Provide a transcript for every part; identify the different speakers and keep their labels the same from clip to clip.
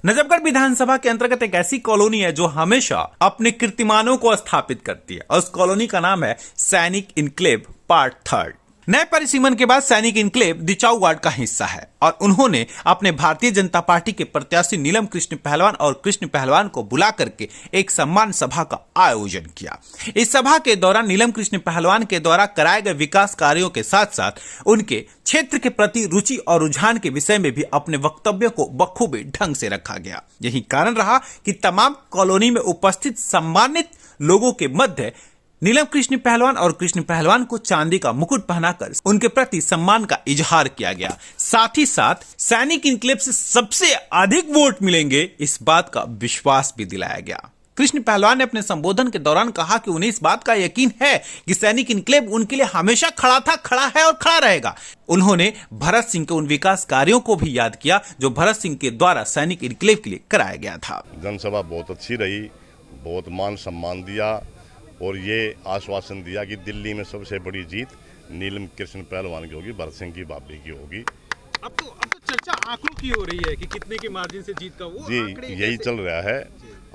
Speaker 1: नजफगढ़ विधानसभा के अंतर्गत एक ऐसी कॉलोनी है जो हमेशा अपने कीर्तिमानों को स्थापित करती है और उस कॉलोनी का नाम है सैनिक इनक्लेव पार्ट 3। नए परिसीमन के बाद सैनिक इनक्लेव दिचाऊ वार्ड का हिस्सा है और उन्होंने अपने भारतीय जनता पार्टी के प्रत्याशी नीलम कृष्ण पहलवान और कृष्ण पहलवान को बुला करके एक सम्मान सभा का आयोजन किया। इस सभा के दौरान नीलम कृष्ण पहलवान के द्वारा कराए गए विकास कार्यों के साथ साथ उनके क्षेत्र के प्रति रुचि और रुझान के विषय में भी अपने वक्तव्यों को बखूबी ढंग से रखा गया। यही कारण रहा कि तमाम कॉलोनी में उपस्थित सम्मानित लोगों के मध्य नीलम कृष्ण पहलवान और कृष्ण पहलवान को चांदी का मुकुट पहनाकर उनके प्रति सम्मान का इजहार किया गया। साथ ही साथ सैनिक इनक्लेव से सबसे अधिक वोट मिलेंगे इस बात का विश्वास भी दिलाया गया। कृष्ण पहलवान ने अपने संबोधन के दौरान कहा कि उन्हें इस बात का यकीन है कि सैनिक इनक्लेव उनके लिए हमेशा खड़ा था, खड़ा है और खड़ा रहेगा। उन्होंने भरत सिंह के उन विकास कार्यों को भी याद किया जो भरत सिंह के द्वारा सैनिक इनक्लेव के लिए कराया गया था।
Speaker 2: जनसभा बहुत अच्छी रही, बहुत मान सम्मान दिया और ये आश्वासन दिया कि दिल्ली में सबसे बड़ी जीत नीलम कृष्ण पहलवान की होगी, भरत सिंह की भाभी की होगी।
Speaker 3: अब तो चर्चा आंकड़ों की हो रही है कि कितने के मार्जिन से जीत का वो
Speaker 2: जी यही चल रहा है।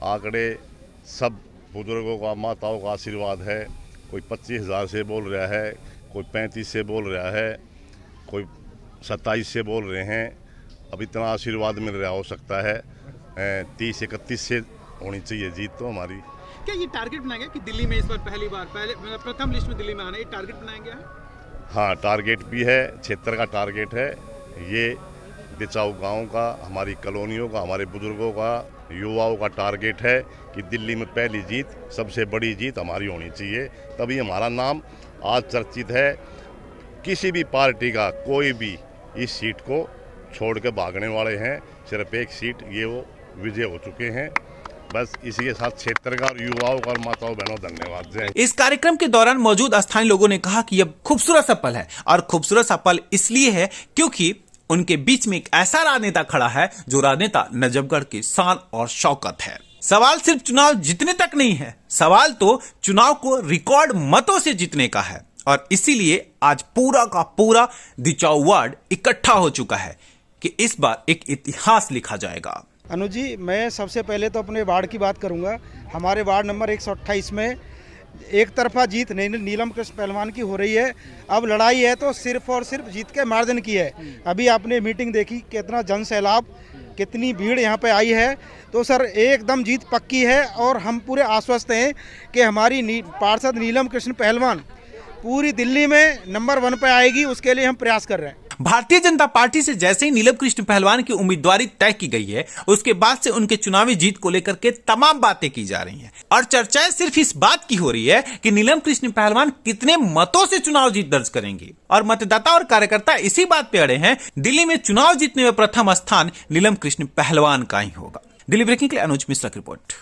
Speaker 2: आंकड़े सब बुजुर्गों का, माताओं का आशीर्वाद है। कोई 25,000 से बोल रहा है, कोई 35 से बोल रहा है, कोई 27 से बोल रहे हैं। अब इतना आशीर्वाद मिल रहा हो सकता है 30-31 से होनी चाहिए जीत तो हमारी।
Speaker 3: क्या ये टारगेट बनाया गया कि दिल्ली में इस बार पहले प्रथम लिस्ट में दिल्ली में आना, ये टारगेट बनाया गया है?
Speaker 2: हाँ, टारगेट भी है, क्षेत्र का टारगेट है। ये दिचाऊ गांव का, हमारी कॉलोनियों का, हमारे बुजुर्गों का, युवाओं का टारगेट है कि दिल्ली में पहली जीत, सबसे बड़ी जीत हमारी होनी चाहिए। तभी हमारा नाम आज चर्चित है। किसी भी पार्टी का कोई भी इस सीट को छोड़ के भागने वाले हैं, सिर्फ एक सीट ये वो विजय हो चुके हैं। बस इसी के साथ क्षेत्र का और युवाओं का और माताओं बहनों धन्यवाद जय।
Speaker 1: इस कार्यक्रम के दौरान मौजूद स्थानीय लोगों ने कहा कि यह खूबसूरत सा पल है और खूबसूरत सा पल इसलिए है क्योंकि उनके बीच में एक ऐसा राजनेता खड़ा है जो राजनेता नजफगढ़ की शान और शौकत है। सवाल सिर्फ चुनाव जीतने तक नहीं है, सवाल तो चुनाव को रिकॉर्ड मतों से जीतने का है और इसीलिए आज पूरा का पूरा दिचाऊ वार्ड इकट्ठा हो चुका है कि इस बार एक इतिहास लिखा जाएगा।
Speaker 4: अनुज जी, मैं सबसे पहले तो अपने वार्ड की बात करूंगा। हमारे वार्ड नंबर 128 में एक तरफा जीत नीलम कृष्ण पहलवान की हो रही है। अब लड़ाई है तो सिर्फ और सिर्फ जीत के मार्जिन की है। अभी आपने मीटिंग देखी, कितना जन सैलाब, कितनी भीड़ यहाँ पे आई है। तो सर एकदम जीत पक्की है और हम पूरे आश्वस्त हैं कि हमारी पार्षद नीलम कृष्ण पहलवान पूरी दिल्ली में नंबर 1 पे आएगी, उसके लिए हम प्रयास कर रहे हैं।
Speaker 1: भारतीय जनता पार्टी से जैसे ही नीलम कृष्ण पहलवान की उम्मीदवारी तय की गई है उसके बाद से उनके चुनावी जीत को लेकर के तमाम बातें की जा रही हैं और चर्चाएं सिर्फ इस बात की हो रही है कि नीलम कृष्ण पहलवान कितने मतों से चुनाव जीत दर्ज करेंगे और मतदाता और कार्यकर्ता इसी बात पे अड़े हैं दिल्ली में चुनाव जीतने में प्रथम स्थान नीलम कृष्ण पहलवान का ही होगा। दिल्ली ब्रेकिंग के लिए अनुज मिश्रा की रिपोर्ट।